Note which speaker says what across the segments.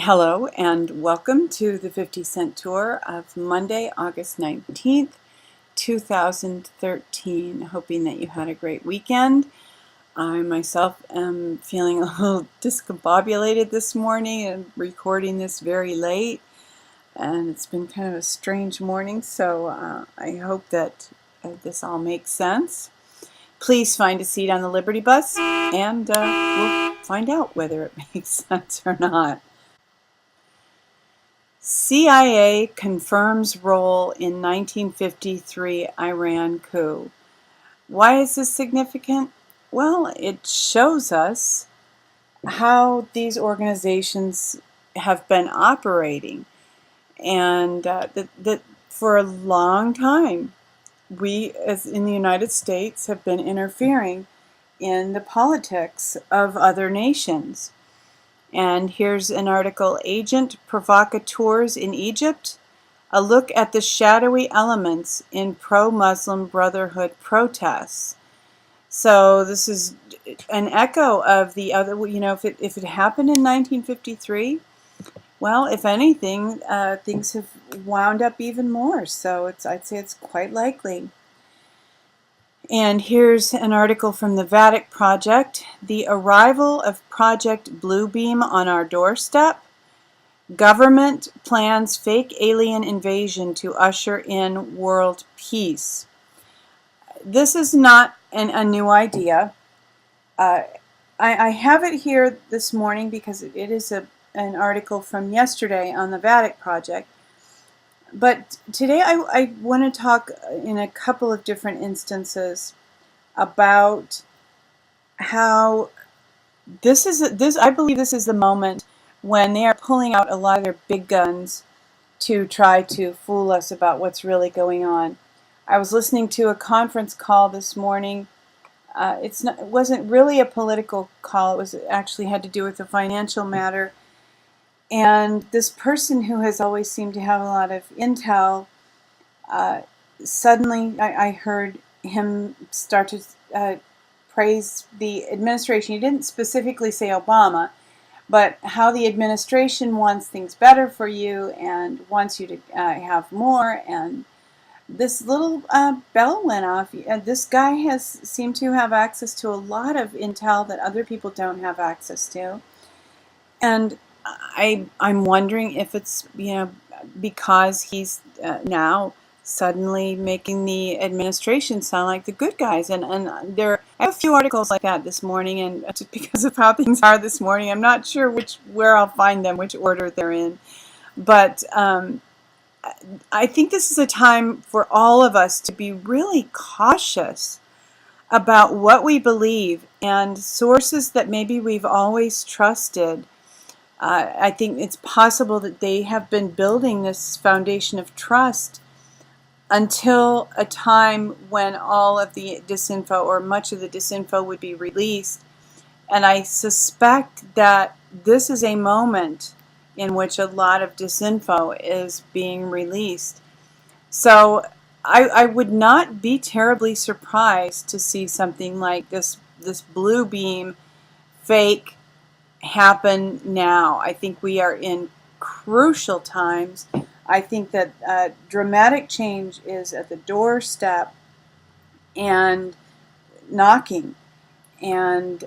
Speaker 1: Hello and welcome to the 50-cent tour of Monday, August 19th, 2013. Hoping that you had a great weekend. I myself am feeling a little discombobulated this morning and recording this very late. And it's been kind of a strange morning, so I hope that this all makes sense. Please find a seat on the Liberty Bus and we'll find out whether it makes sense or not. CIA confirms role in 1953 Iran coup. Why is this significant? Well, it shows us how these organizations have been operating, and that for a long time, we, as in the United States, have been interfering in the politics of other nations. And here's an article, Agent Provocateurs in Egypt, a look at the shadowy elements in pro-Muslim Brotherhood protests. So this is an echo of the other, if it happened in 1953, well, if anything, things have wound up even more. So I'd say it's quite likely. And here's an article from the Vatican Project, the arrival of Project Bluebeam on our doorstep. Government plans fake alien invasion to usher in world peace. This is not a new idea. I have it here this morning because it is an article from yesterday on the Vatican Project. But today I want to talk in a couple of different instances about how I believe this is the moment when they are pulling out a lot of their big guns to try to fool us about what's really going on. I was listening to a conference call this morning. It wasn't really a political call. It actually had to do with a financial matter. And this person who has always seemed to have a lot of intel, suddenly I heard him start to praise the administration. He didn't specifically say Obama, but how the administration wants things better for you and wants you to have more. And this little bell went off. This guy seemed to have access to a lot of intel that other people don't have access to. And I'm wondering if it's because he's now suddenly making the administration sound like the good guys, and I have a few articles like that this morning, and just because of how things are this morning, I'm not sure where I'll find them, which order they're in, but I think this is a time for all of us to be really cautious about what we believe and sources that maybe we've always trusted. I think it's possible that they have been building this foundation of trust until a time when all of the disinfo or much of the disinfo would be released. And I suspect that this is a moment in which a lot of disinfo is being released. So I would not be terribly surprised to see something like this blue beam fake happen now. I think we are in crucial times. I think that dramatic change is at the doorstep and knocking, and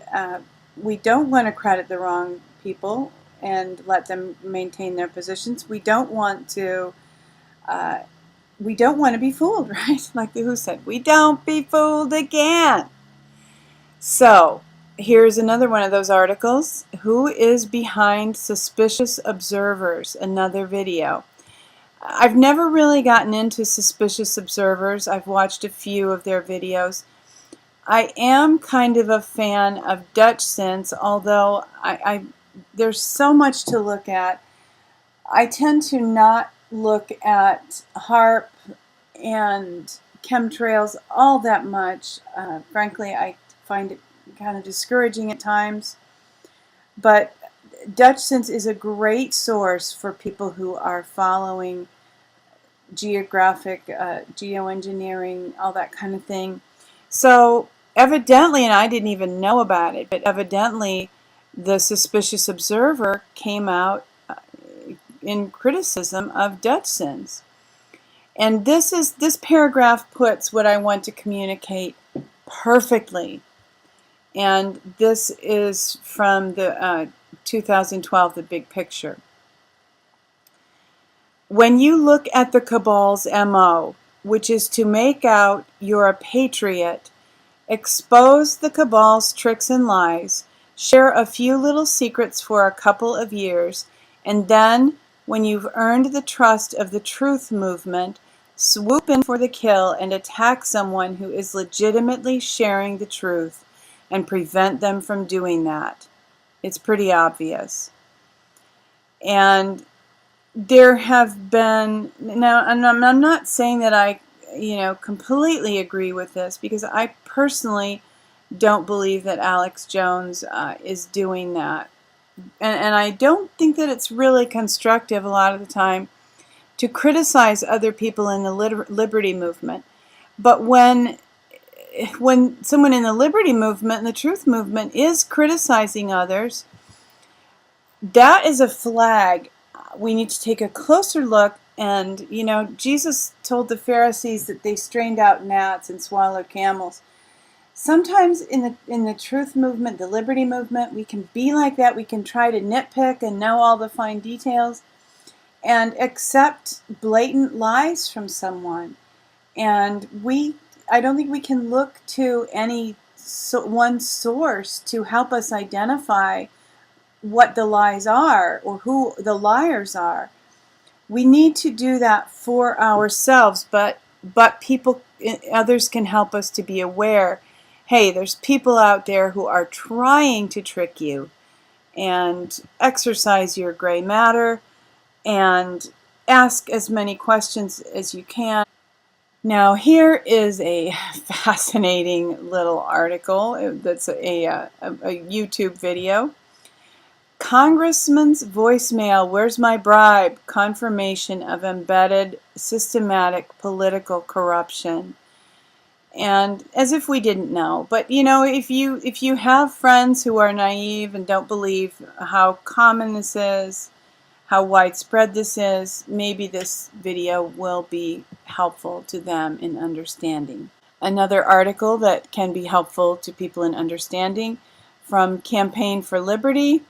Speaker 1: we don't want to credit the wrong people and let them maintain their positions. We don't want to be fooled, right? Like the Who said, we don't be fooled again. So here's another one of those articles. Who is behind suspicious observers? Another video. I've never really gotten into suspicious observers. I've watched a few of their videos. I am kind of a fan of Dutchsinse, although there's so much to look at. I tend to not look at HARP and chemtrails all that much. Frankly, I find it kind of discouraging at times. But Dutchsinse is a great source for people who are following geographic, geoengineering, all that kind of thing. So evidently, and I didn't even know about it, but evidently the suspicious observer came out in criticism of Dutchsinse. And this paragraph puts what I want to communicate perfectly. And this is from the 2012, The Big Picture. When you look at the cabal's MO, which is to make out you're a patriot, expose the cabal's tricks and lies, share a few little secrets for a couple of years, and then, when you've earned the trust of the truth movement, swoop in for the kill and attack someone who is legitimately sharing the truth and prevent them from doing that. It's pretty obvious. And there have been, now, and I'm not saying that I, completely agree with this, because I personally don't believe that Alex Jones is doing that. And I don't think that it's really constructive a lot of the time to criticize other people in the liberty movement. But when someone in the liberty movement and the truth movement is criticizing others, that is a flag. We need to take a closer look. And, Jesus told the Pharisees that they strained out gnats and swallowed camels. Sometimes in the truth movement, the liberty movement, we can be like that. We can try to nitpick and know all the fine details and accept blatant lies from someone. And I don't think we can look to any one source to help us identify what the lies are or who the liars are. We need to do that for ourselves, but people, others can help us to be aware. Hey, there's people out there who are trying to trick you, and exercise your gray matter and ask as many questions as you can. Now, here is a fascinating little article that's a YouTube video. Congressman's voicemail, where's my bribe? Confirmation of embedded systematic political corruption. And as if we didn't know. But if you have friends who are naive and don't believe how common this is, how widespread this is, maybe this video will be helpful to them in understanding. Another article that can be helpful to people in understanding from Campaign for Liberty: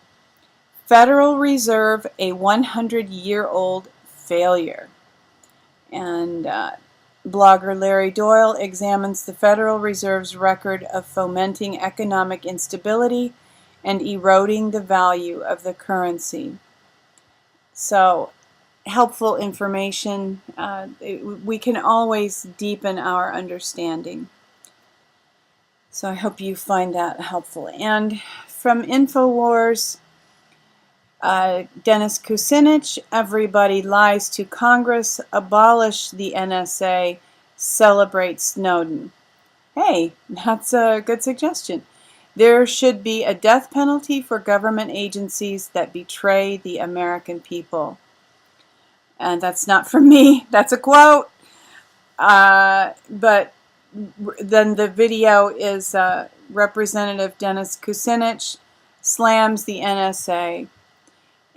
Speaker 1: Federal Reserve, a 100-year-old failure. And blogger Larry Doyle examines the Federal Reserve's record of fomenting economic instability and eroding the value of the currency. So, helpful information. We can always deepen our understanding. So I hope you find that helpful. And from InfoWars, Dennis Kucinich, everybody lies to Congress, abolish the NSA, celebrate Snowden. Hey, that's a good suggestion. There should be a death penalty for government agencies that betray the American people. And that's not from me, that's a quote. But then the video is Representative Dennis Kucinich slams the NSA.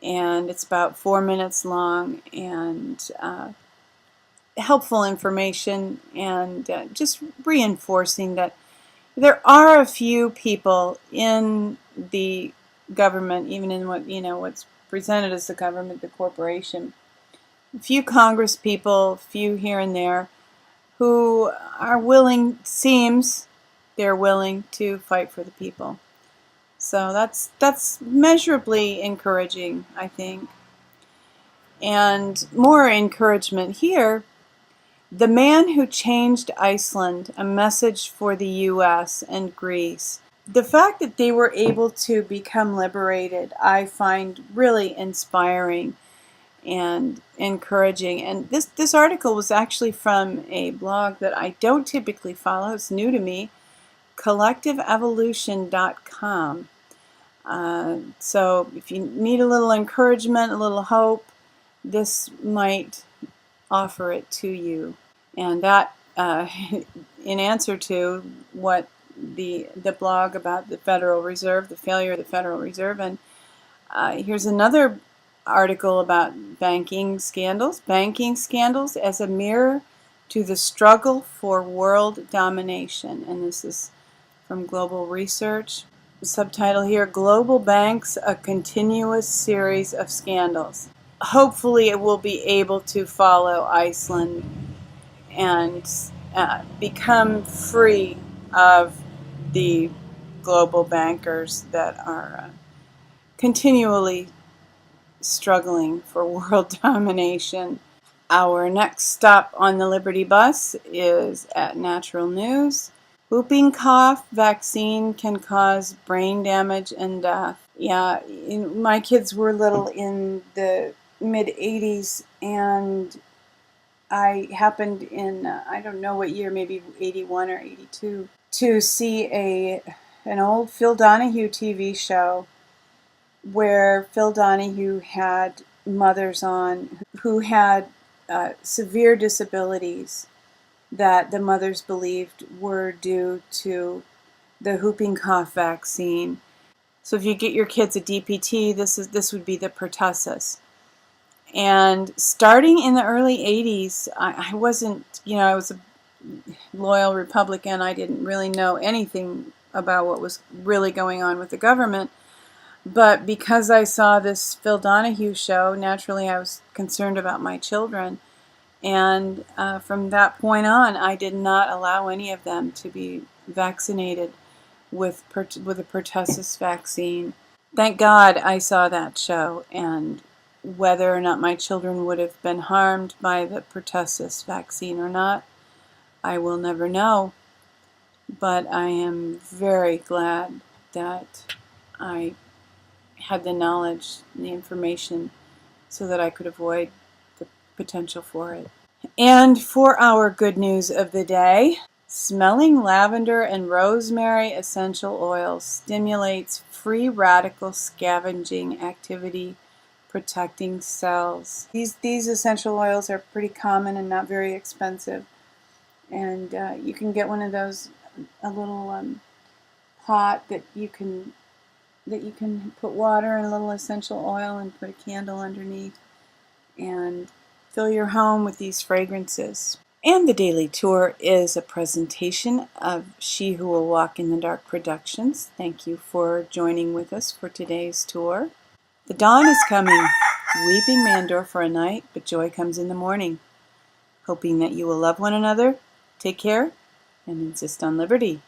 Speaker 1: And it's about 4 minutes long, and helpful information, and just reinforcing that there are a few people in the government, even in what's presented as the government, the corporation, a few Congress people, a few here and there, who are willing, seems they're willing to fight for the people. So that's measurably encouraging, I think. And more encouragement here: The Man Who Changed Iceland, a message for the U.S. and Greece. The fact that they were able to become liberated, I find really inspiring and encouraging. And this article was actually from a blog that I don't typically follow. It's new to me, collectiveevolution.com. So if you need a little encouragement, a little hope, this might offer it to you. And that, in answer to what the blog about the Federal Reserve, the failure of the Federal Reserve, and here's another article about banking scandals. Banking scandals as a mirror to the struggle for world domination. And this is from Global Research. The subtitle here, Global Banks, a Continuous Series of Scandals. Hopefully it will be able to follow Iceland and become free of the global bankers that are continually struggling for world domination. Our next stop on the Liberty bus is at Natural News. Whooping cough vaccine can cause brain damage and death. Yeah, my kids were little in the mid-80s, and I happened in, I don't know what year, maybe 81 or 82, to see an old Phil Donahue TV show where Phil Donahue had mothers on who had severe disabilities that the mothers believed were due to the whooping cough vaccine. So if you get your kids a DPT, this would be the pertussis. And starting in the early 80s, I wasn't, I was a loyal Republican. I didn't really know anything about what was really going on with the government. But because I saw this Phil Donahue show, naturally I was concerned about my children. And from that point on, I did not allow any of them to be vaccinated with a pertussis vaccine. Thank God I saw that show, and whether or not my children would have been harmed by the pertussis vaccine or not, I will never know. But I am very glad that I had the knowledge, the information, so that I could avoid the potential for it. And for our good news of the day, smelling lavender and rosemary essential oil stimulates free radical scavenging activity, protecting cells. These essential oils are pretty common and not very expensive. And you can get one of those, a little pot that you can put water and a little essential oil and put a candle underneath and fill your home with these fragrances. And the Daily Tour is a presentation of She Who Will Walk in the Dark Productions. Thank you for joining with us for today's tour. The dawn is coming. Weeping may endure for a night, but joy comes in the morning. Hoping that you will love one another, take care, and insist on liberty.